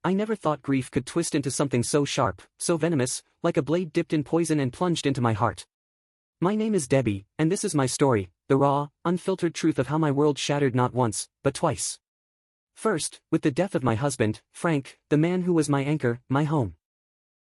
I never thought grief could twist into something so sharp, so venomous, like a blade dipped in poison and plunged into my heart. My name is Debbie, and this is my story, the raw, unfiltered truth of how my world shattered not once, but twice. First, with the death of my husband, Frank, the man who was my anchor, my home.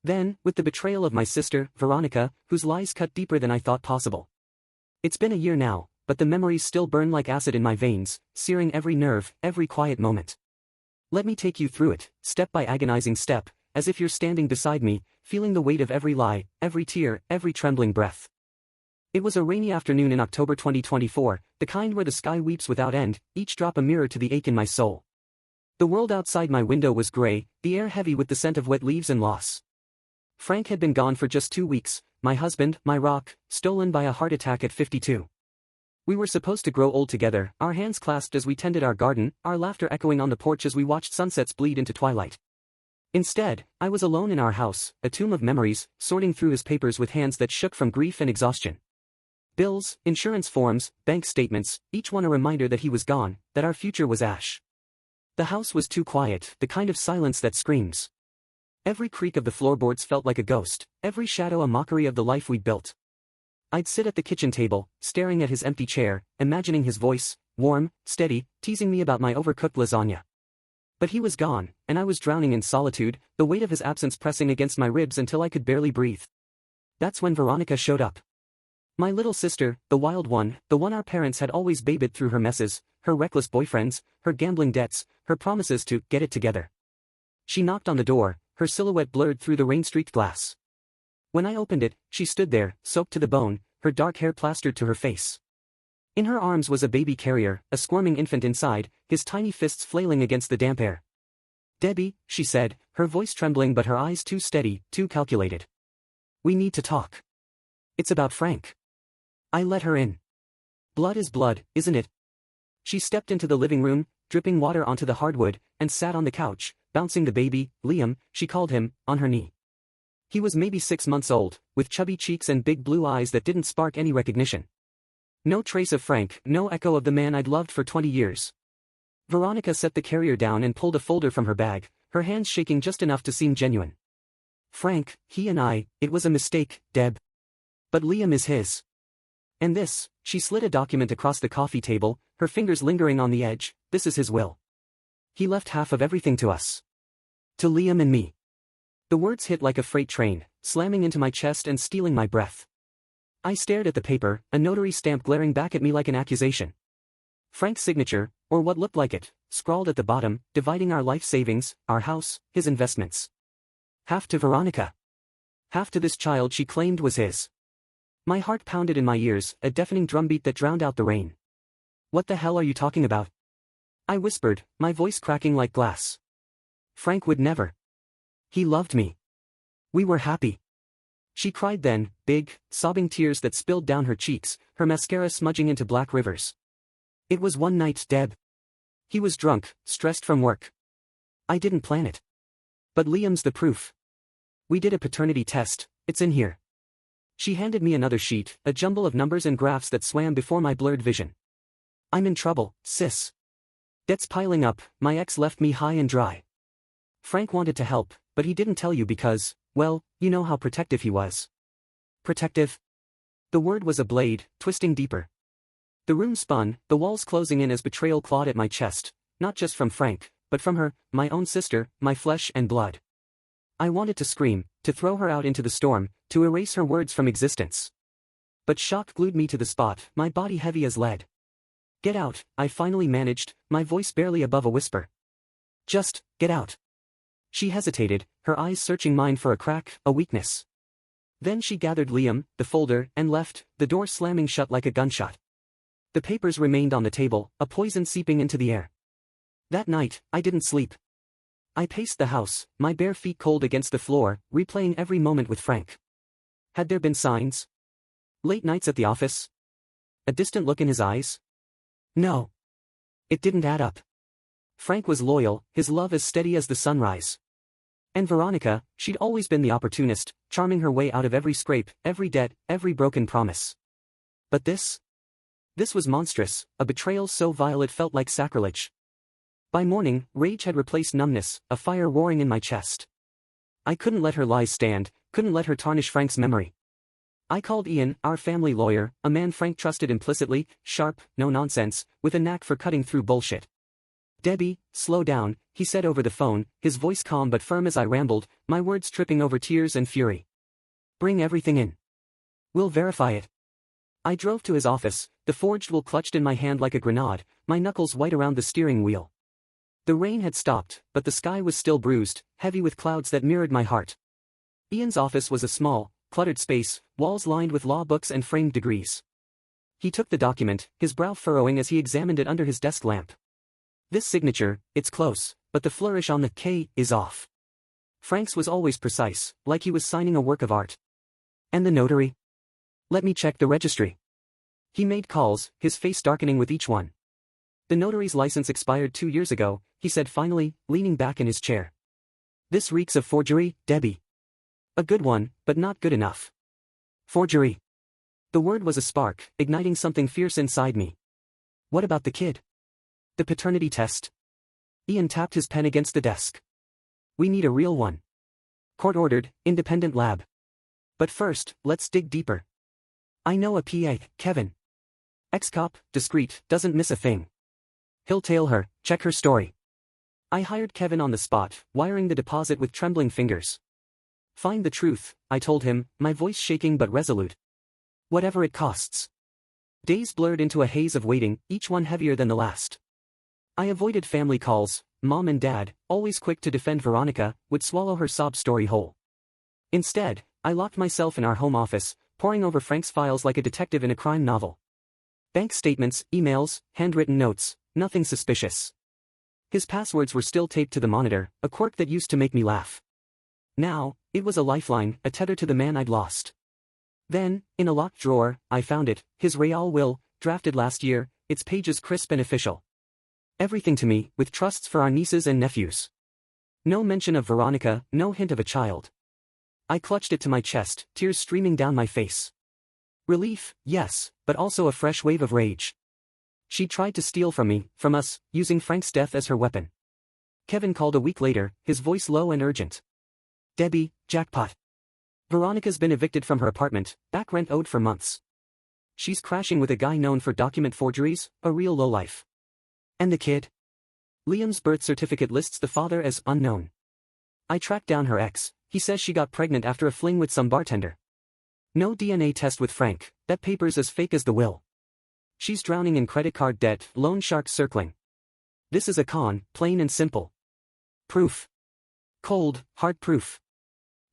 Then, with the betrayal of my sister, Veronica, whose lies cut deeper than I thought possible. It's been a year now, but the memories still burn like acid in my veins, searing every nerve, every quiet moment. Let me take you through it, step by agonizing step, as if you're standing beside me, feeling the weight of every lie, every tear, every trembling breath. It was a rainy afternoon in October 2024, the kind where the sky weeps without end, each drop a mirror to the ache in my soul. The world outside my window was gray, the air heavy with the scent of wet leaves and loss. Frank had been gone for just 2 weeks, my husband, my rock, stolen by a heart attack at 52. We were supposed to grow old together, our hands clasped as we tended our garden, our laughter echoing on the porch as we watched sunsets bleed into twilight. Instead, I was alone in our house, a tomb of memories, sorting through his papers with hands that shook from grief and exhaustion. Bills, insurance forms, bank statements, each one a reminder that he was gone, that our future was ash. The house was too quiet, the kind of silence that screams. Every creak of the floorboards felt like a ghost, every shadow a mockery of the life we'd built. I'd sit at the kitchen table, staring at his empty chair, imagining his voice, warm, steady, teasing me about my overcooked lasagna. But he was gone, and I was drowning in solitude, the weight of his absence pressing against my ribs until I could barely breathe. That's when Veronica showed up. My little sister, the wild one, the one our parents had always babied through her messes, her reckless boyfriends, her gambling debts, her promises to get it together. She knocked on the door, her silhouette blurred through the rain-streaked glass. When I opened it, she stood there, soaked to the bone, her dark hair plastered to her face. In her arms was a baby carrier, a squirming infant inside, his tiny fists flailing against the damp air. "Debbie," she said, her voice trembling but her eyes too steady, too calculated. "We need to talk. It's about Frank." I let her in. Blood is blood, isn't it? She stepped into the living room, dripping water onto the hardwood, and sat on the couch, bouncing the baby, Liam, she called him, on her knee. He was maybe 6 months old, with chubby cheeks and big blue eyes that didn't spark any recognition. No trace of Frank, no echo of the man I'd loved for 20 years. Veronica set the carrier down and pulled a folder from her bag, her hands shaking just enough to seem genuine. "Frank, he and I, it was a mistake, Deb. But Liam is his. And this," she slid a document across the coffee table, her fingers lingering on the edge, "this is his will. He left half of everything to us. To Liam and me." The words hit like a freight train, slamming into my chest and stealing my breath. I stared at the paper, a notary stamp glaring back at me like an accusation. Frank's signature, or what looked like it, scrawled at the bottom, dividing our life savings, our house, his investments. Half to Veronica. Half to this child she claimed was his. My heart pounded in my ears, a deafening drumbeat that drowned out the rain. "What the hell are you talking about?" I whispered, my voice cracking like glass. "Frank would never. He loved me. We were happy." She cried then, big, sobbing tears that spilled down her cheeks, her mascara smudging into black rivers. "It was one night, Deb. He was drunk, stressed from work. I didn't plan it. But Liam's the proof. We did a paternity test, it's in here." She handed me another sheet, a jumble of numbers and graphs that swam before my blurred vision. "I'm in trouble, sis. Debt's piling up, my ex left me high and dry. Frank wanted to help, but he didn't tell you because, well, you know how protective he was." Protective? The word was a blade, twisting deeper. The room spun, the walls closing in as betrayal clawed at my chest, not just from Frank, but from her, my own sister, my flesh and blood. I wanted to scream, to throw her out into the storm, to erase her words from existence. But shock glued me to the spot, my body heavy as lead. "Get out," I finally managed, my voice barely above a whisper. "Just, get out." She hesitated, her eyes searching mine for a crack, a weakness. Then she gathered Liam, the folder, and left, the door slamming shut like a gunshot. The papers remained on the table, a poison seeping into the air. That night, I didn't sleep. I paced the house, my bare feet cold against the floor, replaying every moment with Frank. Had there been signs? Late nights at the office? A distant look in his eyes? No. It didn't add up. Frank was loyal, his love as steady as the sunrise. And Veronica, she'd always been the opportunist, charming her way out of every scrape, every debt, every broken promise. But this? This was monstrous, a betrayal so vile it felt like sacrilege. By morning, rage had replaced numbness, a fire roaring in my chest. I couldn't let her lies stand, couldn't let her tarnish Frank's memory. I called Ian, our family lawyer, a man Frank trusted implicitly, sharp, no nonsense, with a knack for cutting through bullshit. "Debbie, slow down," he said over the phone, his voice calm but firm as I rambled, my words tripping over tears and fury. "Bring everything in. We'll verify it." I drove to his office, the forged will clutched in my hand like a grenade, my knuckles white around the steering wheel. The rain had stopped, but the sky was still bruised, heavy with clouds that mirrored my heart. Ian's office was a small, cluttered space, walls lined with law books and framed degrees. He took the document, his brow furrowing as he examined it under his desk lamp. "This signature, it's close, but the flourish on the K is off." Frank's was always precise, like he was signing a work of art. "And the notary? Let me check the registry." He made calls, his face darkening with each one. "The notary's license expired 2 years ago," he said finally, leaning back in his chair. "This reeks of forgery, Debbie. A good one, but not good enough." Forgery. The word was a spark, igniting something fierce inside me. "What about the kid? The paternity test?" Ian tapped his pen against the desk. "We need a real one. Court-ordered, independent lab. But first, let's dig deeper. I know a PA, Kevin. Ex-cop, discreet, doesn't miss a thing. He'll tail her, check her story." I hired Kevin on the spot, wiring the deposit with trembling fingers. "Find the truth," I told him, my voice shaking but resolute. "Whatever it costs." Days blurred into a haze of waiting, each one heavier than the last. I avoided family calls. Mom and Dad, always quick to defend Veronica, would swallow her sob story whole. Instead, I locked myself in our home office, poring over Frank's files like a detective in a crime novel. Bank statements, emails, handwritten notes, nothing suspicious. His passwords were still taped to the monitor, a quirk that used to make me laugh. Now, it was a lifeline, a tether to the man I'd lost. Then, in a locked drawer, I found it, his Real will, drafted last year, its pages crisp and official. Everything to me, with trusts for our nieces and nephews. No mention of Veronica, no hint of a child. I clutched it to my chest, tears streaming down my face. Relief, yes, but also a fresh wave of rage. She tried to steal from me, from us, using Frank's death as her weapon. Kevin called a week later, his voice low and urgent. "Debbie, jackpot. Veronica's been evicted from her apartment, back rent owed for months. She's crashing with a guy known for document forgeries, a real lowlife. And the kid? Liam's birth certificate lists the father as unknown. I tracked down her ex, he says she got pregnant after a fling with some bartender. No DNA test with Frank, that paper's as fake as the will. She's drowning in credit card debt, loan sharks circling. This is a con, plain and simple. Proof. Cold, hard proof."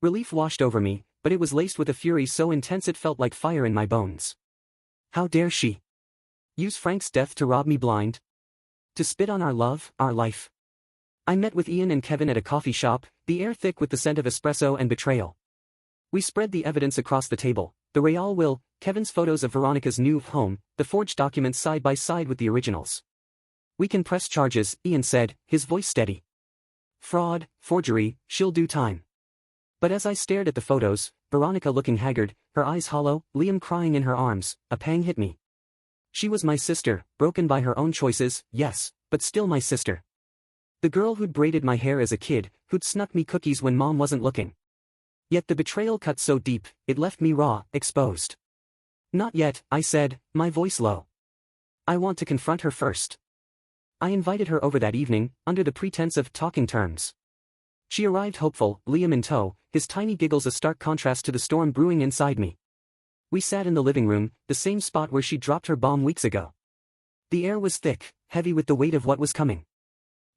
Relief washed over me, but it was laced with a fury so intense it felt like fire in my bones. How dare she? Use Frank's death to rob me blind? To spit on our love, our life? I met with Ian and Kevin at a coffee shop, the air thick with the scent of espresso and betrayal. We spread the evidence across the table, the Real will, Kevin's photos of Veronica's new home, the forged documents side by side with the originals. "We can press charges," Ian said, his voice steady. "Fraud, forgery, she'll do time." But as I stared at the photos, Veronica looking haggard, her eyes hollow, Liam crying in her arms, a pang hit me. She was my sister, broken by her own choices, yes, but still my sister. The girl who'd braided my hair as a kid, who'd snuck me cookies when Mom wasn't looking. Yet the betrayal cut so deep, it left me raw, exposed. "Not yet," I said, my voice low. "I want to confront her first." I invited her over that evening, under the pretense of talking terms. She arrived hopeful, Liam in tow, his tiny giggles a stark contrast to the storm brewing inside me. We sat in the living room, the same spot where she dropped her bomb weeks ago. The air was thick, heavy with the weight of what was coming.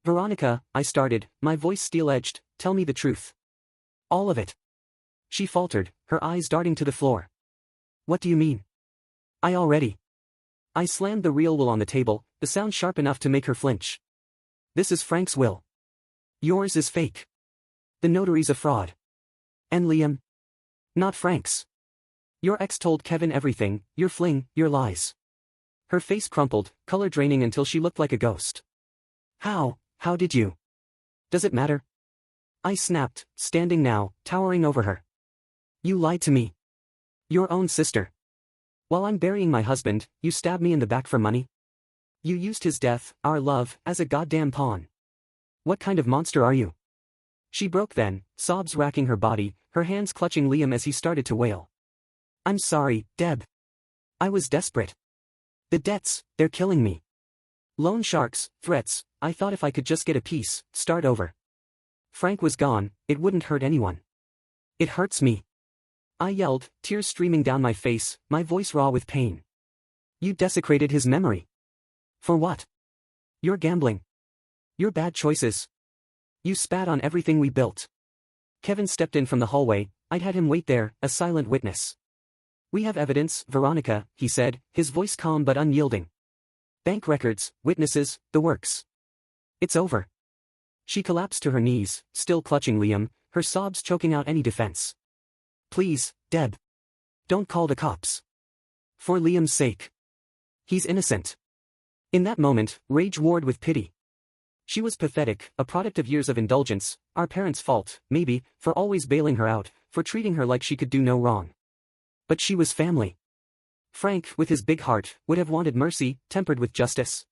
"Veronica," I started, my voice steel-edged, "tell me the truth. All of it." She faltered, her eyes darting to the floor. "What do you mean?" I slammed the Real will on the table, the sound sharp enough to make her flinch. "This is Frank's will. Yours is fake. The notary's a fraud. And Liam? Not Frank's. Your ex told Kevin everything, your fling, your lies." Her face crumpled, color draining until she looked like a ghost. How did you? Does it matter?" I snapped, standing now, towering over her. "You lied to me. Your own sister. While I'm burying my husband, you stabbed me in the back for money. You used his death, our love, as a goddamn pawn. What kind of monster are you? She broke then, sobs racking her body, her hands clutching Liam as he started to wail. I'm sorry, Deb. I was desperate. The debts, they're killing me. Loan sharks, threats, I thought if I could just get a piece, start over. Frank was gone, it wouldn't hurt anyone. It hurts me. I yelled, tears streaming down my face, my voice raw with pain. You desecrated his memory. For what? Your gambling. Your bad choices. You spat on everything we built. Kevin stepped in from the hallway, I'd had him wait there, a silent witness. We have evidence, Veronica, he said, his voice calm but unyielding. Bank records, witnesses, the works. It's over. She collapsed to her knees, still clutching Liam, her sobs choking out any defense. Please, Deb. Don't call the cops. For Liam's sake. He's innocent. In that moment, rage warred with pity. She was pathetic, a product of years of indulgence, our parents' fault, maybe, for always bailing her out, for treating her like she could do no wrong. But she was family. Frank, with his big heart, would have wanted mercy, tempered with justice.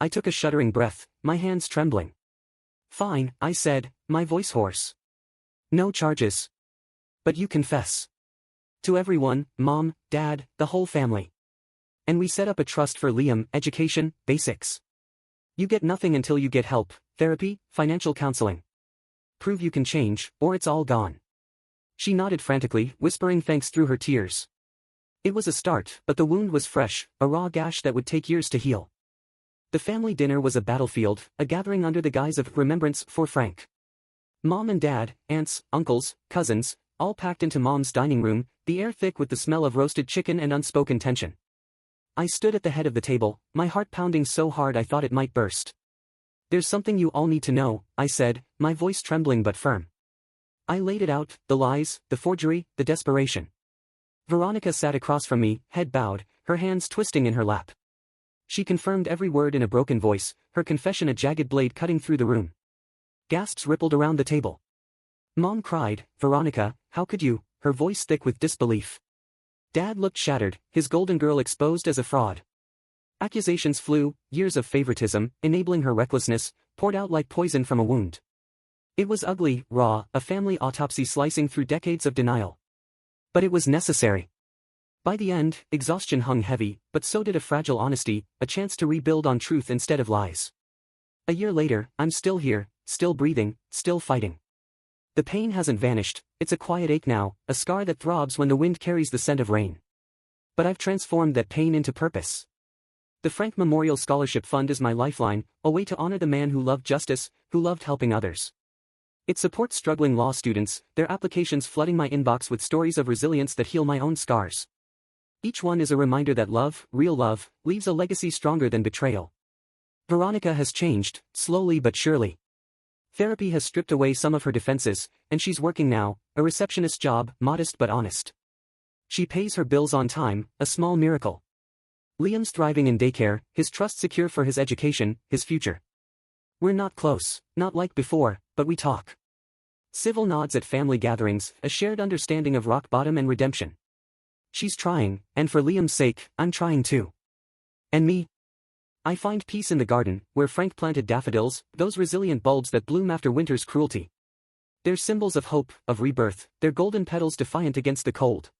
I took a shuddering breath, my hands trembling. Fine, I said, my voice hoarse. No charges. But you confess. To everyone, Mom, Dad, the whole family. And we set up a trust for Liam, education, basics. You get nothing until you get help, therapy, financial counseling. Prove you can change, or it's all gone. She nodded frantically, whispering thanks through her tears. It was a start, but the wound was fresh, a raw gash that would take years to heal. The family dinner was a battlefield, a gathering under the guise of remembrance for Frank. Mom and Dad, aunts, uncles, cousins, all packed into Mom's dining room, the air thick with the smell of roasted chicken and unspoken tension. I stood at the head of the table, my heart pounding so hard I thought it might burst. There's something you all need to know, I said, my voice trembling but firm. I laid it out, the lies, the forgery, the desperation. Veronica sat across from me, head bowed, her hands twisting in her lap. She confirmed every word in a broken voice, her confession a jagged blade cutting through the room. Gasps rippled around the table. Mom cried, Veronica, how could you, her voice thick with disbelief. Dad looked shattered, his golden girl exposed as a fraud. Accusations flew, years of favoritism, enabling her recklessness, poured out like poison from a wound. It was ugly, raw, a family autopsy slicing through decades of denial. But it was necessary. By the end, exhaustion hung heavy, but so did a fragile honesty, a chance to rebuild on truth instead of lies. A year later, I'm still here, still breathing, still fighting. The pain hasn't vanished, it's a quiet ache now, a scar that throbs when the wind carries the scent of rain. But I've transformed that pain into purpose. The Frank Memorial Scholarship Fund is my lifeline, a way to honor the man who loved justice, who loved helping others. It supports struggling law students, their applications flooding my inbox with stories of resilience that heal my own scars. Each one is a reminder that love, real love, leaves a legacy stronger than betrayal. Veronica has changed, slowly but surely. Therapy has stripped away some of her defenses, and she's working now, a receptionist job, modest but honest. She pays her bills on time, a small miracle. Liam's thriving in daycare, his trust secure for his education, his future. We're not close, not like before, but we talk. Civil nods at family gatherings, a shared understanding of rock bottom and redemption. She's trying, and for Liam's sake, I'm trying too. And me? I find peace in the garden, where Frank planted daffodils, those resilient bulbs that bloom after winter's cruelty. They're symbols of hope, of rebirth, their golden petals defiant against the cold.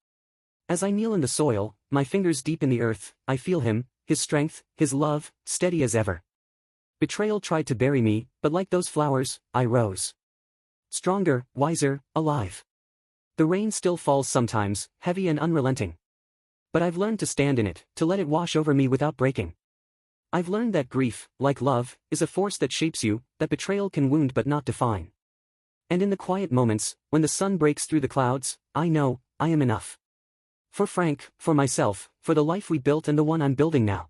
As I kneel in the soil, my fingers deep in the earth, I feel him, his strength, his love, steady as ever. Betrayal tried to bury me, but like those flowers, I rose. Stronger, wiser, alive. The rain still falls sometimes, heavy and unrelenting. But I've learned to stand in it, to let it wash over me without breaking. I've learned that grief, like love, is a force that shapes you, that betrayal can wound but not define. And in the quiet moments, when the sun breaks through the clouds, I know, I am enough. For Frank, for myself, for the life we built and the one I'm building now.